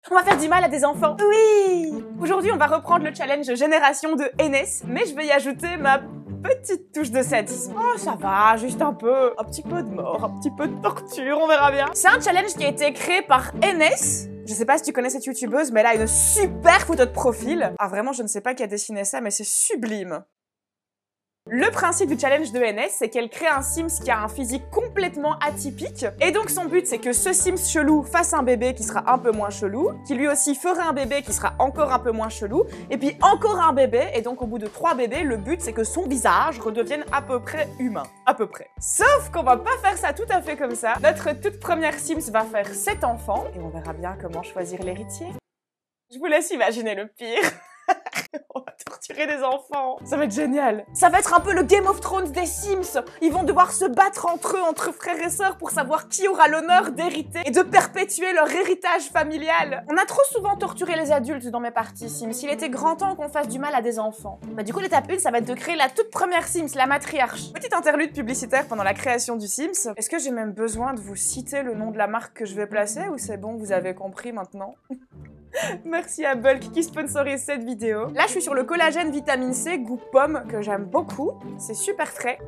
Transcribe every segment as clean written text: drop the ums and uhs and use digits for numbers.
On va faire du mal à des enfants. Oui. Aujourd'hui, on va reprendre le challenge génération de NS, mais je vais y ajouter ma petite touche de sadisme. Oh, ça va, juste un peu. Un petit peu de mort, un petit peu de torture, on verra bien. C'est un challenge qui a été créé par NS. Je sais pas si tu connais cette youtubeuse, mais elle a une super photo de profil. Ah vraiment, je ne sais pas qui a dessiné ça, mais c'est sublime. Le principe du challenge de NS, c'est qu'elle crée un Sims qui a un physique complètement atypique. Et donc son but, c'est que ce Sims chelou fasse un bébé qui sera un peu moins chelou, qui lui aussi fera un bébé qui sera encore un peu moins chelou, et puis encore un bébé, et donc au bout de 3 bébés, le but, c'est que son visage redevienne à peu près humain. À peu près. Sauf qu'on va pas faire ça tout à fait comme ça. Notre toute première Sims va faire 7 enfants, et on verra bien comment choisir l'héritier. Je vous laisse imaginer le pire. On va torturer des enfants. Ça va être génial. Ça va être un peu le Game of Thrones des Sims. Ils vont devoir se battre entre eux, entre frères et sœurs, pour savoir qui aura l'honneur d'hériter et de perpétuer leur héritage familial. On a trop souvent torturé les adultes dans mes parties Sims. Il était grand temps qu'on fasse du mal à des enfants. Bah du coup, l'étape 1, ça va être de créer la toute première Sims, la matriarche. Petite interlude publicitaire pendant la création du Sims. Est-ce que j'ai même besoin de vous citer le nom de la marque que je vais placer ou c'est bon, vous avez compris maintenant? Merci à Bulk qui sponsorise cette vidéo. Là, je suis sur le collagène vitamine C goût pomme que j'aime beaucoup. C'est super frais.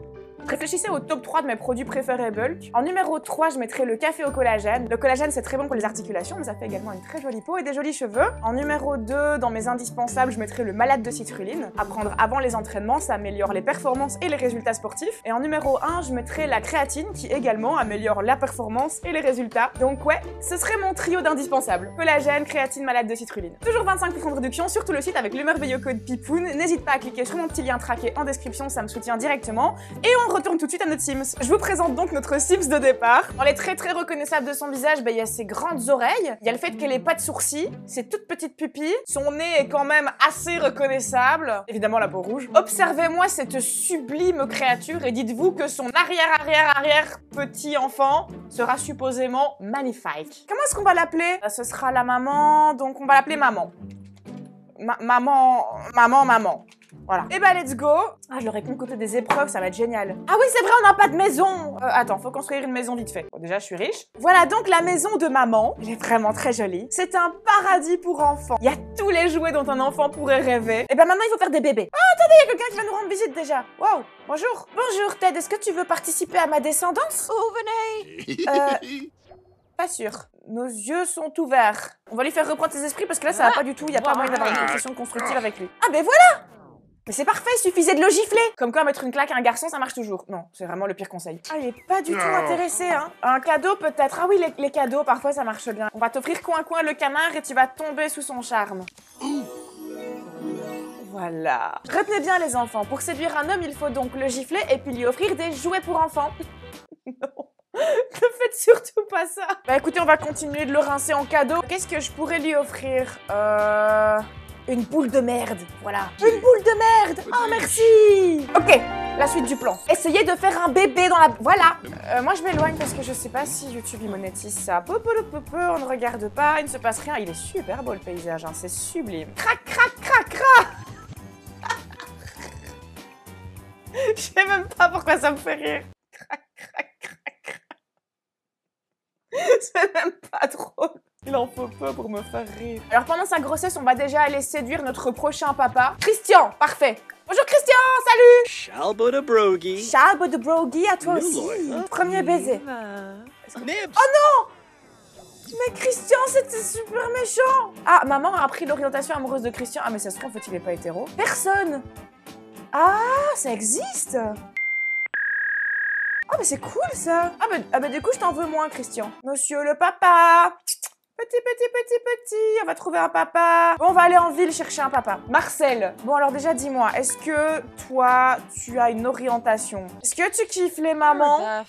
Réfléchissez au top 3 de mes produits préférés Bulk. En numéro 3, je mettrai le café au collagène. Le collagène, c'est très bon pour les articulations, mais ça fait également une très jolie peau et des jolis cheveux. En numéro 2, dans mes indispensables, je mettrai le malade de citrulline. À prendre avant les entraînements, ça améliore les performances et les résultats sportifs. Et en numéro 1, je mettrai la créatine qui également améliore la performance et les résultats. Donc ouais, ce serait mon trio d'indispensables. Collagène, créatine, malade de citrulline. Toujours 25% de réduction sur tout le site avec le merveilleux code PIPOUN. N'hésite pas à cliquer sur mon petit lien traqué en description, ça me soutient directement. Et on retourne tout de suite à notre Sims. Je vous présente donc notre Sims de départ. Dans les traits très reconnaissables de son visage, il y a ses grandes oreilles, il y a le fait qu'elle ait pas de sourcils, ses toutes petites pupilles, son nez est quand même assez reconnaissable, évidemment la peau rouge. Observez-moi cette sublime créature et dites-vous que son arrière petit enfant sera supposément magnifique. Comment est-ce qu'on va l'appeler? Ce sera la maman, donc on va l'appeler maman. Maman. Voilà. Et bah let's go. Ah, je leur ai concocté des épreuves, ça va être génial. Ah oui, c'est vrai, on n'a pas de maison. Attends, faut construire une maison vite fait. Bon, déjà, je suis riche. Voilà donc la maison de maman. Elle est vraiment très jolie. C'est un paradis pour enfants. Il y a tous les jouets dont un enfant pourrait rêver. Et bah maintenant, il faut faire des bébés. Ah, attendez, il y a quelqu'un qui va nous rendre visite déjà. Wow, bonjour. Bonjour, Ted, est-ce que tu veux participer à ma descendance? Oh, venez. Pas sûr. Nos yeux sont ouverts. On va lui faire reprendre ses esprits parce que là, ça va pas du tout. Il n'y a pas moyen d'avoir une conversation constructive avec lui. Ah, ben voilà! Mais c'est parfait, il suffisait de le gifler. Comme quoi, mettre une claque à un garçon, ça marche toujours. Non, c'est vraiment le pire conseil. Ah, il est pas du tout intéressé, hein. Un cadeau, peut-être. Ah oui, les cadeaux, parfois, ça marche bien. On va t'offrir coin le canard et tu vas tomber sous son charme. Voilà. Retenez bien, les enfants. Pour séduire un homme, il faut donc le gifler et puis lui offrir des jouets pour enfants. Non. Ne faites surtout pas ça. Bah écoutez, on va continuer de le rincer en cadeau. Qu'est-ce que je pourrais lui offrir? Une boule de merde, voilà. Une boule de merde. Oh, merci. Ok, la suite du plan. Essayez de faire un bébé dans la... Voilà. Moi, je m'éloigne parce que je sais pas si YouTube, il monétise ça. On ne regarde pas, il ne se passe rien. Il est super beau, le paysage, hein. C'est sublime. Crac, crac, crac, crac. Je sais même pas pourquoi ça me fait rire. Crac, crac, crac, crac. C'est même pas drôle. Il en faut peu pour me faire rire. Alors pendant sa grossesse, on va déjà aller séduire notre prochain papa. Christian, parfait. Bonjour Christian, salut. Shalbo de Brogy. Shalbo de Brogy, à toi aussi. Premier baiser. Oh non! Mais Christian, c'était super méchant. Ah, maman a appris l'orientation amoureuse de Christian. Ah mais ça se trouve, en fait, il est pas hétéro. Personne. Ah, ça existe. Ah mais c'est cool ça. Ah bah du coup, je t'en veux moins Christian. Monsieur le papa. Petit, on va trouver un papa. Bon, on va aller en ville chercher un papa. Marcel, bon alors déjà dis-moi, est-ce que toi, tu as une orientation? Est-ce que tu kiffes les mamans?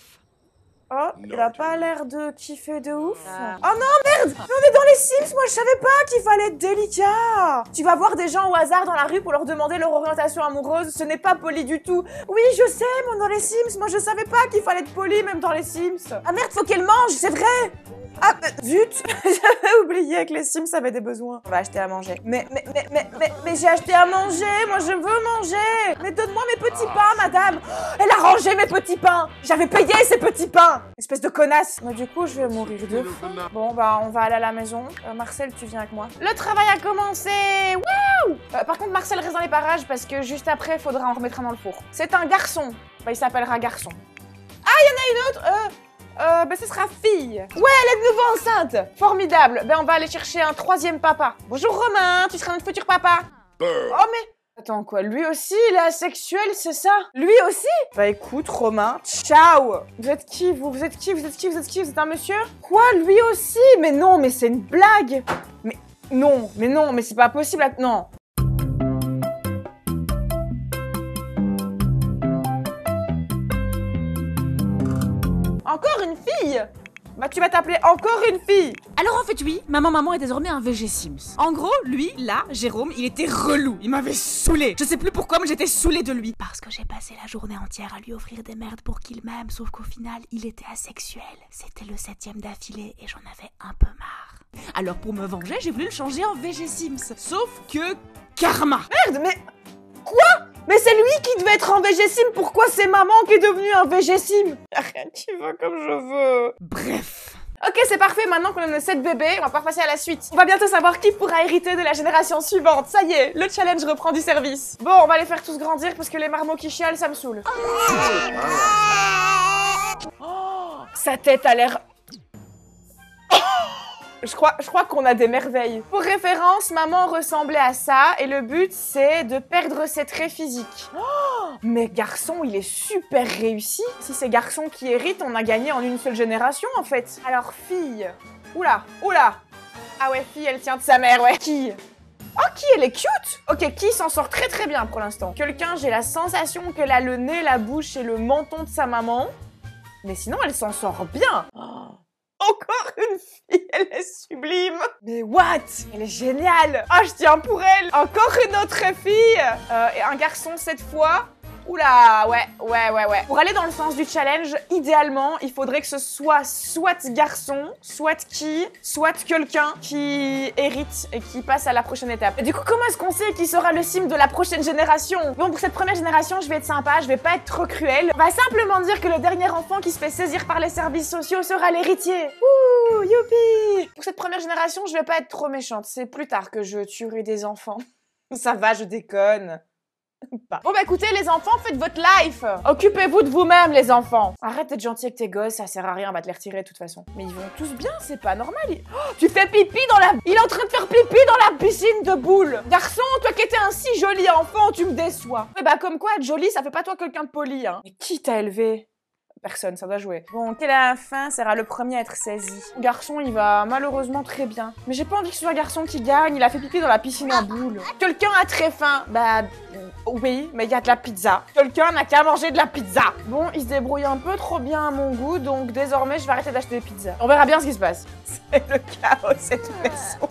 Oh, il a pas l'air de kiffer de ouf. Oh non, merde! Mais on est dans les Sims, moi je savais pas qu'il fallait être délicat. Tu vas voir des gens au hasard dans la rue pour leur demander leur orientation amoureuse, ce n'est pas poli du tout. Oui, je sais, mais dans les Sims, moi je savais pas qu'il fallait être poli même dans les Sims. Ah merde, faut qu'elle mange, c'est vrai! Ah, zut. J'avais oublié que les Sims avaient des besoins. On va acheter à manger. Mais j'ai acheté à manger. Moi, je veux manger. Mais donne-moi mes petits pains, madame. Elle a rangé mes petits pains. J'avais payé ces petits pains. Espèce de connasse. Mais du coup, je vais mourir de faim. Bon, bah, on va aller à la maison. Marcel, tu viens avec moi. Le travail a commencé. Wouh. Par contre, Marcel reste dans les parages parce que juste après, il faudra en remettre un dans le four. C'est un garçon. Bah, il s'appellera garçon. Ah, il y en a une autre. Ben ce sera fille. Ouais, elle est de nouveau enceinte. Formidable. Ben on va aller chercher un troisième papa. Bonjour Romain, tu seras notre futur papa. Oh mais... Attends quoi, lui aussi il est asexuel, c'est ça? Lui aussi? Bah écoute Romain, ciao. Vous êtes qui vous? Vous êtes qui? Vous êtes qui? Vous êtes qui? Vous êtes un monsieur? Quoi, lui aussi? Mais non, mais c'est une blague. Mais non, mais c'est pas possible. Non. Encore une fille? Bah tu vas t'appeler encore une fille. Alors en fait oui, maman est désormais un VG Sims. En gros, lui, là, Jérôme, il était relou, il m'avait saoulé. Je sais plus pourquoi, mais j'étais saoulée de lui. Parce que j'ai passé la journée entière à lui offrir des merdes pour qu'il m'aime, sauf qu'au final, il était asexuel. C'était le 7e d'affilée et j'en avais un peu marre. Alors pour me venger, j'ai voulu le changer en VG Sims. Sauf que... karma. Merde, mais... Quoi? Mais c'est lui qui devait être un VG Sim, pourquoi c'est maman qui est devenue un VG Sim? Rien qui va comme je veux. Bref. Ok, c'est parfait, maintenant qu'on a nos 7 bébés, on va pouvoir passer à la suite. On va bientôt savoir qui pourra hériter de la génération suivante. Ça y est, le challenge reprend du service. Bon, on va les faire tous grandir parce que les marmots qui chialent, ça me saoule. Oh, sa tête a l'air... Je crois qu'on a des merveilles. Pour référence, maman ressemblait à ça et le but c'est de perdre ses traits physiques. Oh, mais garçon, il est super réussi. Si c'est garçon qui hérite, on a gagné en une seule génération en fait. Alors fille. Oula. Ah ouais, fille, elle tient de sa mère, ouais. Qui? Oh, qui elle est cute. Ok, qui s'en sort très très bien pour l'instant. Quelqu'un, j'ai la sensation qu'elle a le nez, la bouche et le menton de sa maman. Mais sinon, elle s'en sort bien. Oh. Encore une fille, elle est sublime. Mais what? Elle est géniale. Ah, je tiens pour elle. Encore une autre fille. Et un garçon cette fois. Oula, ouais. Pour aller dans le sens du challenge, idéalement, il faudrait que ce soit garçon, soit quelqu'un qui hérite et qui passe à la prochaine étape. Et du coup, comment est-ce qu'on sait qui sera le sim de la prochaine génération? Bon, pour cette première génération, je vais être sympa, je vais pas être trop cruelle. On va simplement dire que le dernier enfant qui se fait saisir par les services sociaux sera l'héritier. Ouh, youpi! Pour cette première génération, je vais pas être trop méchante. C'est plus tard que je tuerai des enfants. Ça va, je déconne. Bon bah écoutez les enfants, faites votre life. Occupez-vous de vous-même les enfants. Arrête d'être gentil avec tes gosses, ça sert à rien, on va te les retirer de toute façon. Mais ils vont tous bien, c'est pas normal. Oh, tu fais pipi dans la... Il est en train de faire pipi dans la piscine de boules. Garçon, toi qui étais un si joli enfant, tu me déçois. Mais bah comme quoi être joli, ça fait pas toi quelqu'un de poli hein. Mais qui t'a élevé? Personne, ça doit jouer. Bon, quel enfant sera le premier à être saisi? Garçon, il va malheureusement très bien. Mais j'ai pas envie que ce soit garçon qui gagne, il a fait pipi dans la piscine à boules. Quelqu'un a très faim. Bah, oui, mais il y a de la pizza. Quelqu'un n'a qu'à manger de la pizza. Bon, il se débrouille un peu trop bien à mon goût, donc désormais, je vais arrêter d'acheter des pizzas. On verra bien ce qui se passe. C'est le chaos, cette maison.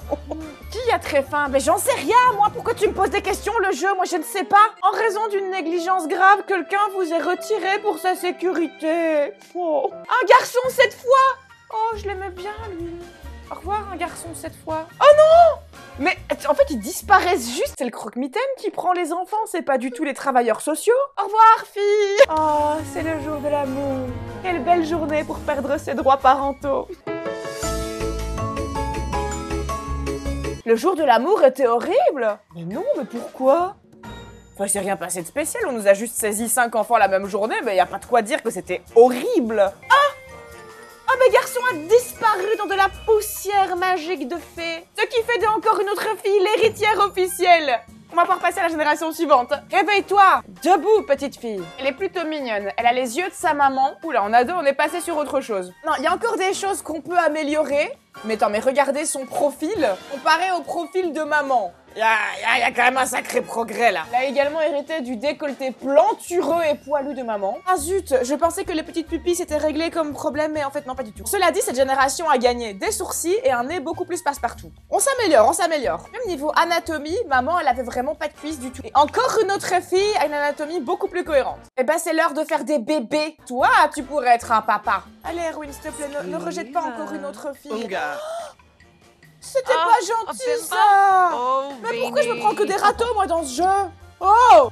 Qui a très faim? Mais j'en sais rien, moi. Pourquoi tu me poses des questions, le jeu? Moi, je ne sais pas. En raison d'une négligence grave, quelqu'un vous est retiré pour sa sécurité. Oh. Un garçon cette fois. Oh, je l'aimais bien, lui. Au revoir, un garçon cette fois. Oh non! Mais en fait, ils disparaissent juste. C'est le croque-mitaine qui prend les enfants, c'est pas du tout les travailleurs sociaux. Au revoir, fille. Oh, c'est le jour de l'amour. Quelle belle journée pour perdre ses droits parentaux. Le jour de l'amour était horrible. Mais non, mais pourquoi? Enfin, il s'est rien passé de spécial, on nous a juste saisi 5 enfants la même journée, mais y a pas de quoi dire que c'était horrible. Ah, mais garçon a disparu dans de la poussière magique de fée. Ce qui fait encore une autre fille l'héritière officielle. On va pouvoir passer à la génération suivante. Réveille-toi. Debout, petite fille. Elle est plutôt mignonne. Elle a les yeux de sa maman. Oula, on a deux, on est passé sur autre chose. Non, il y a encore des choses qu'on peut améliorer. Mais attends, mais regardez son profil comparé au profil de maman. Il y a quand même un sacré progrès là. Elle a également hérité du décolleté plantureux et poilu de maman. Ah zut, je pensais que les petites pupilles s'étaient réglées comme problème, mais en fait non, pas du tout. Cela dit, cette génération a gagné des sourcils et un nez beaucoup plus passe-partout. On s'améliore, on s'améliore. Même niveau anatomie, maman elle avait vraiment pas de cuisses du tout. Et encore une autre fille a une anatomie beaucoup plus cohérente. Eh ben c'est l'heure de faire des bébés. Toi, tu pourrais être un papa. Allez Erwin, s'il te plaît, ne rejette pas encore une autre fille. C'était pas gentil ça. Mais pourquoi je me prends que des râteaux moi dans ce jeu? Oh.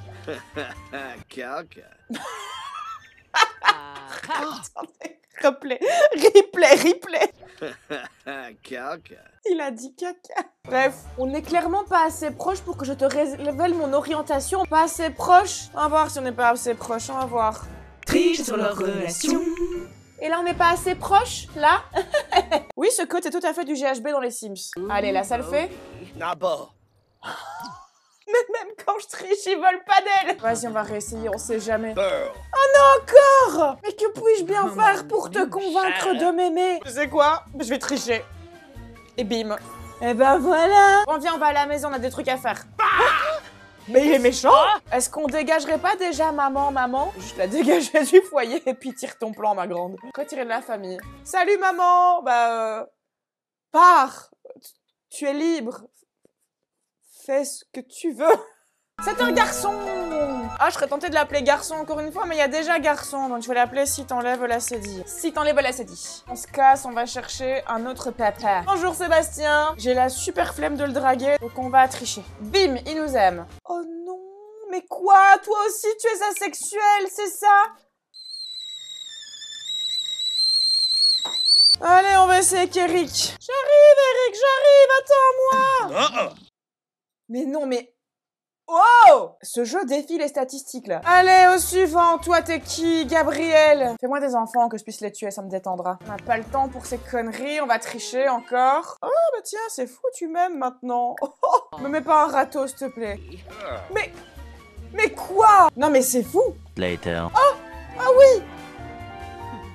Attendez, replay. Il a dit caca. Bref, on n'est clairement pas assez proche pour que je te révèle mon orientation. Pas assez proche. On va voir si on n'est pas assez proche, on va voir. Triche sur leur relation. Et là, on n'est pas assez proche, là. Oui, ce code, c'est tout à fait du GHB dans les Sims. Allez, là, ça le fait. Mais même quand je triche, ils veulent pas d'elle. Vas-y, on va réessayer, on sait jamais. Oh non, encore. Mais que puis-je bien faire pour te convaincre de m'aimer? Tu sais quoi? Je vais tricher. Et bim. Et ben voilà. Bon, viens, on va à la maison, on a des trucs à faire. Mais il est méchant. Est-ce qu'on dégagerait pas déjà maman? Juste la dégager du foyer et puis tire ton plan, ma grande. Retirer de la famille. Salut maman. Pars. Tu es libre. Fais ce que tu veux. C'est un garçon. Ah, je serais tentée de l'appeler garçon encore une fois, mais il y a déjà garçon, donc je vais l'appeler si t'enlèves la cédille. Si t'enlèves la cédille. On se casse, on va chercher un autre papa. Bonjour Sébastien. J'ai la super flemme de le draguer, donc on va tricher. Bim, il nous aime. Oh non, mais quoi? Toi aussi, tu es asexuel, c'est ça? Allez, on va essayer avec Eric. J'arrive, Eric, j'arrive, attends-moi. Mais non, mais... Oh! Ce jeu défie les statistiques, là. Allez, au suivant. Toi, t'es qui? Gabriel. Fais-moi des enfants, que je puisse les tuer, ça me détendra. On n'a pas le temps pour ces conneries, on va tricher encore. Oh, bah tiens, c'est fou, tu m'aimes maintenant. Oh, me mets pas un râteau, s'il te plaît. Mais quoi? Non, mais c'est fou. Later. Oh! Ah oui!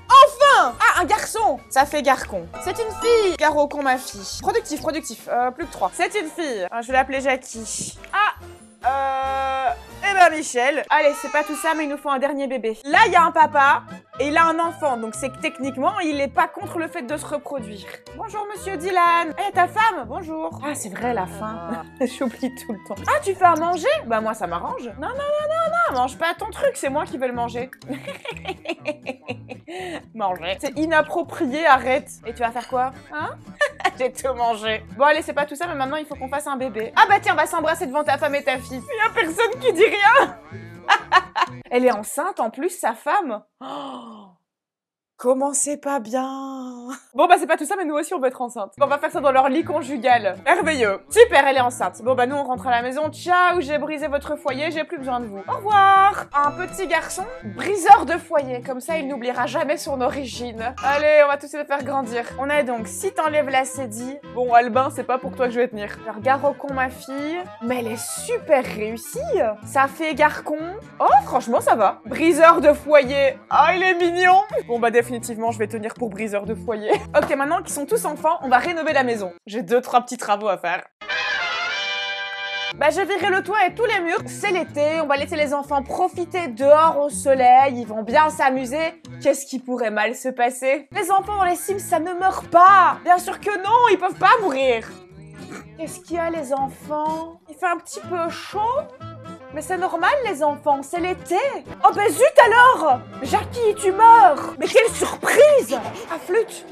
Enfin! Ah, un garçon! Ça fait garcon. C'est une fille! Garocon, ma fille. Productif. Plus que 3. C'est une fille. Je vais l'appeler Jackie. Eh ben Michel. Allez, c'est pas tout ça, mais il nous faut un dernier bébé. Là, il y a un papa et il a un enfant, donc c'est que techniquement, il est pas contre le fait de se reproduire. Bonjour, monsieur Dylan. Eh, ta femme? Bonjour. Ah, c'est vrai, la faim. J'oublie tout le temps. Ah, tu fais à manger? Bah, moi, ça m'arrange. Non, mange pas ton truc, c'est moi qui vais le manger. Manger. C'est inapproprié, arrête. Et tu vas faire quoi? Hein? J'ai tout mangé. Bon, allez, c'est pas tout ça, mais maintenant, il faut qu'on fasse un bébé. Ah bah tiens, on va s'embrasser devant ta femme et ta fille. Il y a personne qui dit rien. Elle est enceinte, en plus, sa femme. Oh, comment c'est pas bien. Bon bah c'est pas tout ça, mais nous aussi on veut être enceinte. On va faire ça dans leur lit conjugal. Merveilleux. Super, elle est enceinte. Bon bah nous on rentre à la maison. Ciao, j'ai brisé votre foyer, j'ai plus besoin de vous. Au revoir. Un petit garçon, briseur de foyer. Comme ça il n'oubliera jamais son origine. Allez, on va tous le faire grandir. On a donc, si t'enlèves la cédille. Bon Albin, c'est pas pour toi que je vais tenir. Alors Garocon, ma fille. Mais elle est super réussie. Ça fait Garcon. Oh franchement ça va. Briseur de foyer. Ah il est mignon. Bon bah définitivement, je vais tenir pour briseur de foyer. Ok, maintenant qu'ils sont tous enfants, on va rénover la maison. J'ai 2-3 petits travaux à faire. Bah, je verrai le toit et tous les murs. C'est l'été, on va laisser les enfants profiter dehors au soleil. Ils vont bien s'amuser. Qu'est-ce qui pourrait mal se passer? Les enfants dans les Sims, ça ne meurt pas. Bien sûr que non, ils peuvent pas mourir. Qu'est-ce qu'il y a, les enfants? Il fait un petit peu chaud? Mais c'est normal, les enfants, c'est l'été. Oh bah zut alors! Jackie, tu meurs! Mais quelle surprise! Ah, flûte!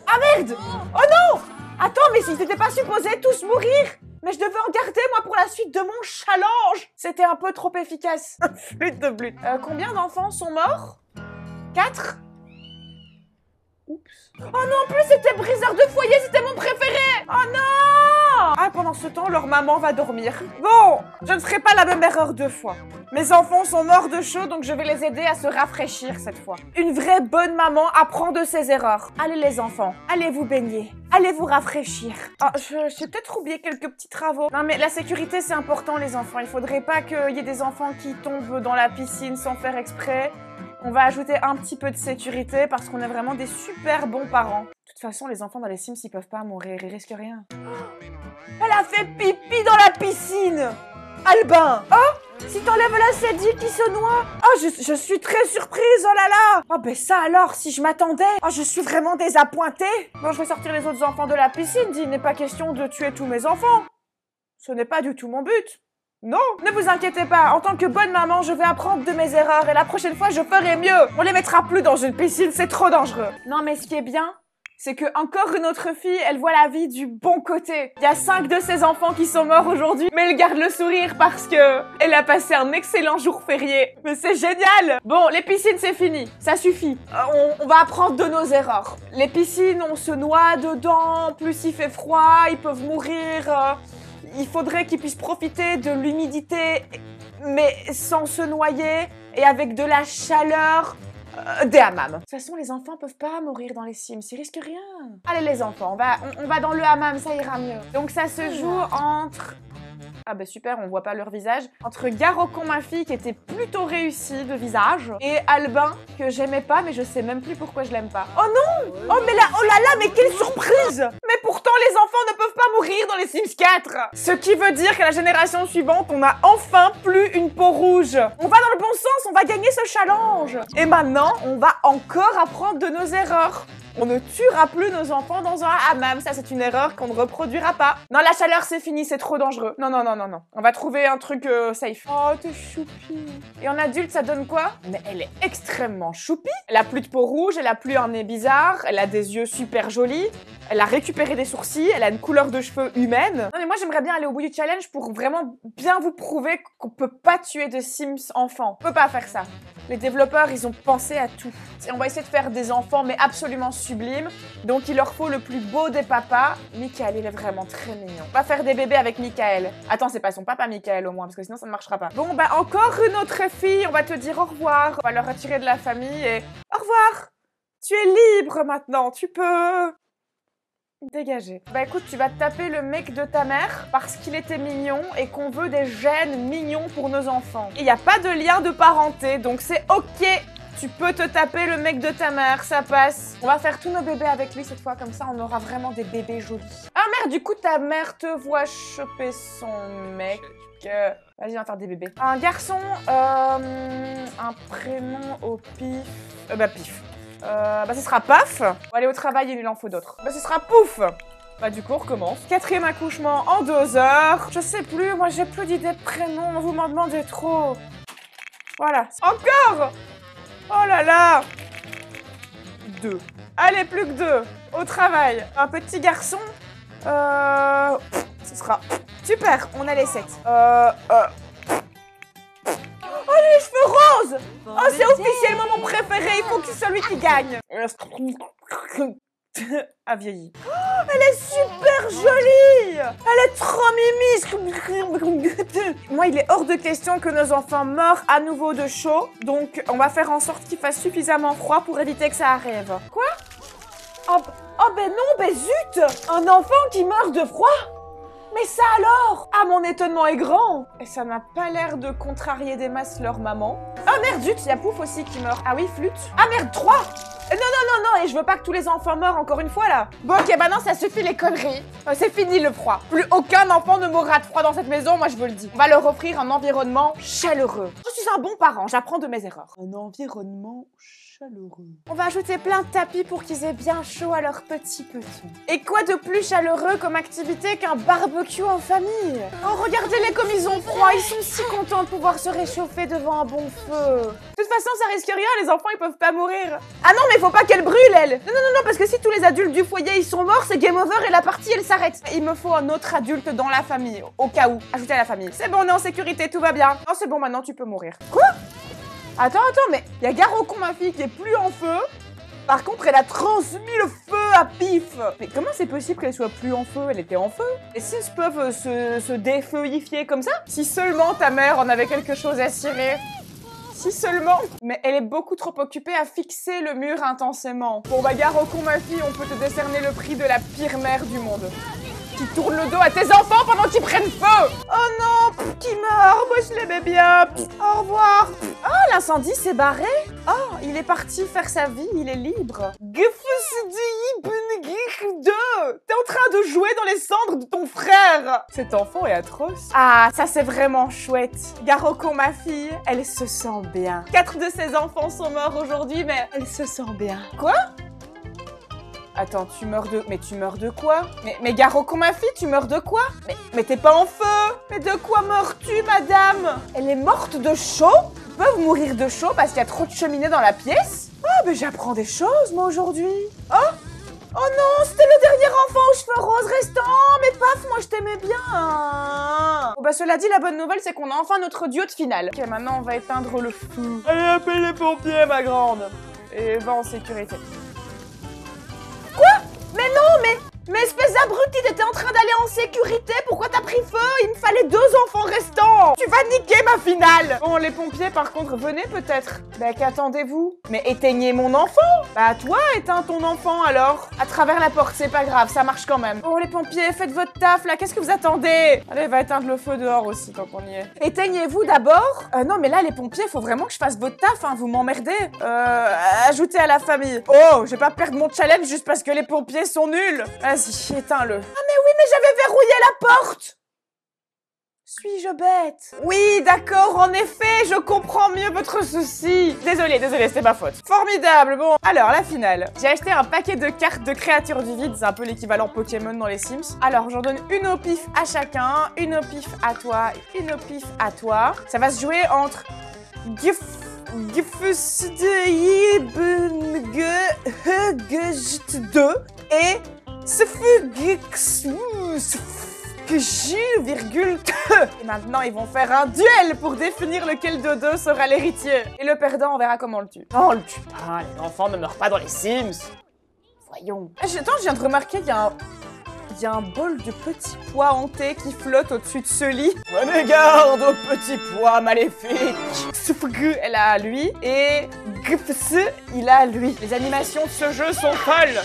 Ah merde! Oh non! Attends, mais ils n'étaient pas supposés tous mourir! Mais je devais en garder, moi, pour la suite de mon challenge! C'était un peu trop efficace. Flûte de blûte. Combien d'enfants sont morts? 4? Oups. Oh non, en plus, c'était briseur de foyer, c'était mon préféré! Oh non! Ah, pendant ce temps, leur maman va dormir. Bon, je ne ferai pas la même erreur 2 fois. Mes enfants sont morts de chaud, donc je vais les aider à se rafraîchir cette fois. Une vraie bonne maman apprend de ses erreurs. Allez les enfants, allez vous baigner, allez vous rafraîchir. Ah, j'ai peut-être oublié quelques petits travaux. Non mais la sécurité c'est important les enfants. Il faudrait pas qu'il y ait des enfants qui tombent dans la piscine sans faire exprès. On va ajouter un petit peu de sécurité parce qu'on est vraiment des super bons parents. De toute façon, les enfants dans les Sims, ils peuvent pas mourir, ils risquent rien. Elle a fait pipi dans la piscine. Albin. Oh, si t'enlèves la cédille qui se noie. Oh, je suis très surprise, oh là là. Oh, ben ça alors, si je m'attendais. Oh, je suis vraiment désappointée. Bon, je vais sortir les autres enfants de la piscine. Il n'est pas question de tuer tous mes enfants. Ce n'est pas du tout mon but. Non, ne vous inquiétez pas, en tant que bonne maman, je vais apprendre de mes erreurs et la prochaine fois, je ferai mieux. On les mettra plus dans une piscine, c'est trop dangereux. Non, mais ce qui est bien, c'est que encore une autre fille, elle voit la vie du bon côté. Il y a 5 de ses enfants qui sont morts aujourd'hui, mais elle garde le sourire parce que elle a passé un excellent jour férié. Mais c'est génial. Bon, les piscines, c'est fini. Ça suffit. On va apprendre de nos erreurs. Les piscines, on se noie dedans, plus il fait froid, ils peuvent mourir. Il faudrait qu'ils puissent profiter de l'humidité, mais sans se noyer, et avec de la chaleur, des hammams. De toute façon, les enfants peuvent pas mourir dans les Sims, ils risquent rien. Allez les enfants, on va dans le hammam, ça ira mieux. Donc ça se joue entre... Ah bah super, on voit pas leur visage. Entre Garocon, ma fille, qui était plutôt réussie de visage, et Albin, que j'aimais pas, mais je sais même plus pourquoi je l'aime pas. Oh non! Oh mais là, oh là là, mais quelle surprise! Mais pourtant, les enfants ne peuvent pas mourir dans les Sims 4! Ce qui veut dire qu'à la génération suivante, on a enfin plus une peau rouge. On va dans le bon sens, on va gagner ce challenge. Et maintenant, on va encore apprendre de nos erreurs. On ne tuera plus nos enfants dans un hammam. Ça, c'est une erreur qu'on ne reproduira pas. Non, la chaleur, c'est fini. C'est trop dangereux. Non, non, non, non, non. On va trouver un truc safe. Oh, t'es choupi. Et en adulte, ça donne quoi? Mais elle est extrêmement choupi. Elle a plus de peau rouge. Elle a plus un nez bizarre. Elle a des yeux super jolis. Elle a récupéré des sourcils. Elle a une couleur de cheveux humaine. Non, mais moi, j'aimerais bien aller au bout du challenge pour vraiment bien vous prouver qu'on peut pas tuer de Sims enfants. On peut pas faire ça. Les développeurs, ils ont pensé à tout. Et on va essayer de faire des enfants, mais absolument sublimes. Donc, il leur faut le plus beau des papas. Michael, il est vraiment très mignon. On va faire des bébés avec Michael. Attends, c'est pas son papa, Michael, au moins, parce que sinon, ça ne marchera pas. Bon, bah, encore une autre fille. On va te dire au revoir. On va leur retirer de la famille et... Au revoir! Tu es libre maintenant. Tu peux... dégager. Bah écoute, tu vas te taper le mec de ta mère parce qu'il était mignon et qu'on veut des gènes mignons pour nos enfants. Il n'y a pas de lien de parenté, donc c'est ok. Tu peux te taper le mec de ta mère, ça passe. On va faire tous nos bébés avec lui cette fois, comme ça on aura vraiment des bébés jolis. Ah merde, du coup ta mère te voit choper son mec. Vas-y, on va faire des bébés. Un garçon, un prénom au pif. Bah pif. Bah ce sera Paf. Pour aller au travail, il lui en faut d'autres. Bah ce sera Pouf. Bah du coup on recommence. 4e accouchement en 2 heures. Je sais plus, moi j'ai plus d'idées de prénom. Vous m'en demandez trop. Voilà. Encore. Oh là là. 2. Allez, plus que 2. Au travail. Un petit garçon. Ce sera... Super, on a les 7. Oh, les cheveux roses! Oh, c'est officiellement mon préféré, il faut que c'est celui qui gagne. A vieilli. Oh, elle est super jolie! Elle est trop mimi! Moi, il est hors de question que nos enfants meurent à nouveau de chaud, donc on va faire en sorte qu'il fasse suffisamment froid pour éviter que ça arrive. Quoi? Oh ben non, ben zut! Un enfant qui meurt de froid? Mais ça alors? Ah, mon étonnement est grand! Et ça n'a pas l'air de contrarier des masses leur maman. Ah merde, zut, il y a Pouf aussi qui meurt. Ah oui, Flûte. Ah merde, 3! Non, non, non, non, et je veux pas que tous les enfants meurent encore une fois, là. Bon, ok, bah non, ça suffit les conneries. C'est fini le froid. Plus aucun enfant ne mourra de froid dans cette maison, moi je vous le dis. On va leur offrir un environnement chaleureux. Je suis un bon parent, j'apprends de mes erreurs. Un environnement chaleureux. On va ajouter plein de tapis pour qu'ils aient bien chaud à leurs petits petons. Et quoi de plus chaleureux comme activité qu'un barbecue en famille? Oh, regardez-les comme ils ont froid, ils sont si contents de pouvoir se réchauffer devant un bon feu. De toute façon, ça risque rien, les enfants ils peuvent pas mourir. Ah non, mais faut pas qu'elle brûle, elle. Non, non, non, non, parce que si tous les adultes du foyer ils sont morts, c'est game over et la partie elle s'arrête. Il me faut un autre adulte dans la famille, au cas où. Ajouter à la famille. C'est bon, on est en sécurité, tout va bien. Oh, c'est bon, maintenant tu peux mourir. Quoi? Attends, mais il y a Garocon, ma fille, qui est plus en feu. Par contre, elle a transmis le feu à Pif. Mais comment c'est possible qu'elle soit plus en feu? Elle était en feu. Les Sims peuvent se défeuillifier comme ça? Si seulement ta mère en avait quelque chose à cirer. Si seulement. Mais elle est beaucoup trop occupée à fixer le mur intensément. Bon bah Garocon, ma fille, on peut te décerner le prix de la pire mère du monde. Qui tourne le dos à tes enfants pendant qu'ils prennent feu. Oh non! qui meurt. Moi, je l'aimais bien. Au revoir. Oh, l'incendie s'est barré. Oh, il est parti faire sa vie. Il est libre. T'es en train de jouer dans les cendres de ton frère. Cet enfant est atroce. Ah, ça c'est vraiment chouette. Garoko, ma fille, elle se sent bien. 4 de ses enfants sont morts aujourd'hui, mais elle se sent bien. Quoi? Attends, tu meurs de... Mais tu meurs de quoi? Mais Garoko, ma fille, tu meurs de quoi? Mais t'es pas en feu! Mais de quoi meurs-tu, madame? Elle est morte de chaud? Ils peuvent mourir de chaud parce qu'il y a trop de cheminées dans la pièce? Oh, mais j'apprends des choses, moi, aujourd'hui. Oh! Oh non, c'était le dernier enfant aux cheveux roses restant. Mais paf, moi je t'aimais bien. Bon bah cela dit, la bonne nouvelle c'est qu'on a enfin notre diode finale. Ok, maintenant on va éteindre le feu. Allez, appelle les pompiers, ma grande. Et va en sécurité. Quoi? Mais non, mais espèce d'abruti, t'étais en train d'aller en sécurité, pourquoi t'as pris feu? Il me fallait 2 enfants restants. Tu vas niquer ma finale. Bon, les pompiers, par contre, venez peut-être. Bah, qu'attendez-vous? Mais éteignez mon enfant. Bah, toi, éteins ton enfant, alors. À travers la porte, c'est pas grave, ça marche quand même. Bon, les pompiers, faites votre taf, là, qu'est-ce que vous attendez? Allez, va éteindre le feu dehors aussi, tant qu'on y est. Éteignez-vous d'abord. Non, mais là, les pompiers, faut vraiment que je fasse votre taf, hein, vous m'emmerdez. Ajoutez à la famille. Oh, je vais pas perdre mon challenge juste parce que les pompiers sont nuls. Vas-y, éteins-le. Ah mais oui, mais j'avais verrouillé la porte. Suis-je bête? Oui, d'accord, en effet, je comprends mieux votre souci. Désolée, c'était ma faute. Formidable, bon. Alors, la finale. J'ai acheté un paquet de cartes de créatures du vide, c'est un peu l'équivalent Pokémon dans les Sims. Alors, j'en donne une au pif à chacun, une au pif à toi, une au pif à toi. Ça va se jouer entre... et... Et maintenant, ils vont faire un duel pour définir lequel de deux sera l'héritier. Et le perdant, on verra comment on le tue. Non, on le tue pas. Les enfants ne meurent pas dans les Sims. Voyons. Attends, je viens de remarquer qu'il y a un bol de petits pois hantés qui flotte au-dessus de ce lit. Prenez garde aux petits pois maléfiques. Elle a lui et il a lui. Les animations de ce jeu sont folles.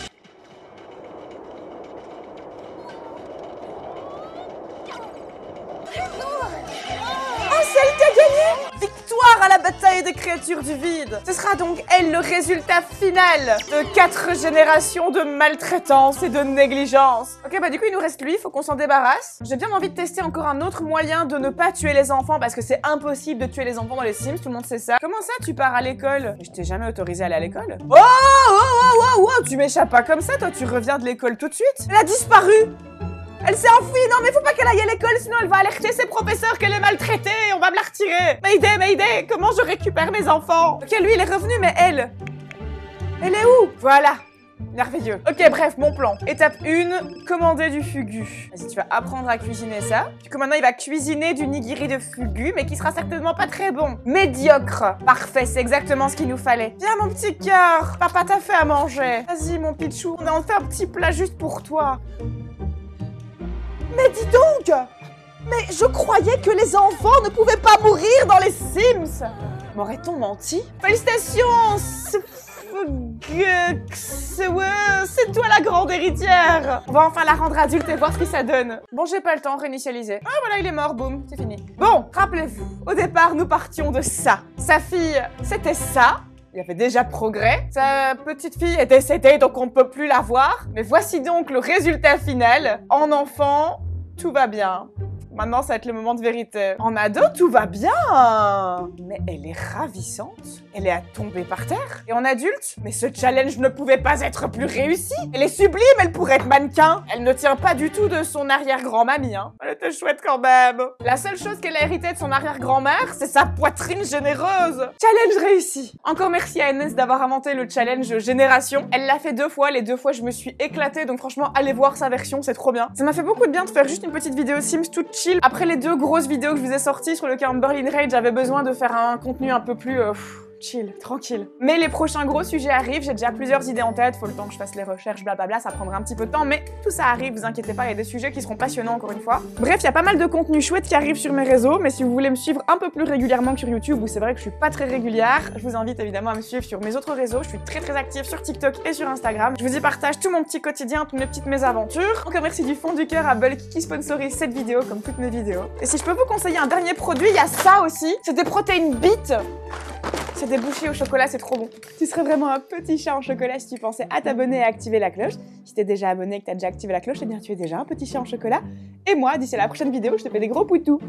Victoire à la bataille des créatures du vide. Ce sera donc elle le résultat final de 4 générations de maltraitance et de négligence. Ok, bah du coup il nous reste lui, faut qu'on s'en débarrasse. J'ai bien envie de tester encore un autre moyen de ne pas tuer les enfants parce que c'est impossible de tuer les enfants dans les Sims, tout le monde sait ça. Comment ça tu pars à l'école? Je t'ai jamais autorisé à aller à l'école. Oh, tu m'échappes pas comme ça, toi tu reviens de l'école tout de suite. Elle a disparu. Elle s'est enfuie, non mais faut pas qu'elle aille à l'école sinon elle va alerter ses professeurs qu'elle est maltraitée et on va me la retirer. Mayday, comment je récupère mes enfants? Ok, lui il est revenu mais elle est où? Voilà, merveilleux. Ok, bref, mon plan. Étape 1, commander du fugu. Vas-y, tu vas apprendre à cuisiner ça. Du coup maintenant il va cuisiner du nigiri de fugu mais qui sera certainement pas très bon. Médiocre. Parfait, c'est exactement ce qu'il nous fallait. Viens mon petit cœur, papa t'a fait à manger. Vas-y mon pichou, on a fait un petit plat juste pour toi. Mais dis donc! Mais je croyais que les enfants ne pouvaient pas mourir dans les Sims! M'aurait-on menti? Félicitations! C'est toi la grande héritière! On va enfin la rendre adulte et voir ce que ça donne. Bon, j'ai pas le temps, réinitialiser. Ah voilà, il est mort, boum, c'est fini. Bon, rappelez-vous, au départ, nous partions de ça. Sa fille, c'était ça. Il y avait déjà progrès. Sa petite fille est décédée, donc on ne peut plus la voir. Mais voici donc le résultat final. En enfant, tout va bien. Maintenant, ça va être le moment de vérité. En ado, tout va bien. Mais elle est ravissante. Elle est à tomber par terre. Et en adulte, mais ce challenge ne pouvait pas être plus réussi. Elle est sublime, elle pourrait être mannequin. Elle ne tient pas du tout de son arrière-grand-mamie, hein. Elle était chouette quand même. La seule chose qu'elle a hérité de son arrière-grand-mère, c'est sa poitrine généreuse. Challenge réussi. Encore merci à NS d'avoir inventé le challenge génération. Elle l'a fait 2 fois. Les 2 fois, je me suis éclatée. Donc franchement, allez voir sa version, c'est trop bien. Ça m'a fait beaucoup de bien de faire juste une petite vidéo Sims toute chill. Après les 2 grosses vidéos que je vous ai sorties sur le Camberlin Raid, j'avais besoin de faire un contenu un peu plus... chill, tranquille. Mais les prochains gros sujets arrivent, j'ai déjà plusieurs idées en tête, faut le temps que je fasse les recherches, blablabla, ça prendra un petit peu de temps, mais tout ça arrive, vous inquiétez pas, il y a des sujets qui seront passionnants encore une fois. Bref, il y a pas mal de contenu chouette qui arrive sur mes réseaux, mais si vous voulez me suivre un peu plus régulièrement que sur YouTube, où c'est vrai que je suis pas très régulière, je vous invite évidemment à me suivre sur mes autres réseaux, je suis très active sur TikTok et sur Instagram. Je vous y partage tout mon petit quotidien, toutes mes petites mésaventures. Encore merci du fond du cœur à Bulk qui sponsorise cette vidéo comme toutes mes vidéos. Et si je peux vous conseiller un dernier produit, il y a ça aussi, c'est des protéines Beet. C'est des bouchées au chocolat, c'est trop bon. Tu serais vraiment un petit chat en chocolat si tu pensais à t'abonner et à activer la cloche. Si t'es déjà abonné et que t'as déjà activé la cloche, eh bien tu es déjà un petit chat en chocolat. Et moi, d'ici à la prochaine vidéo, je te fais des gros poutous.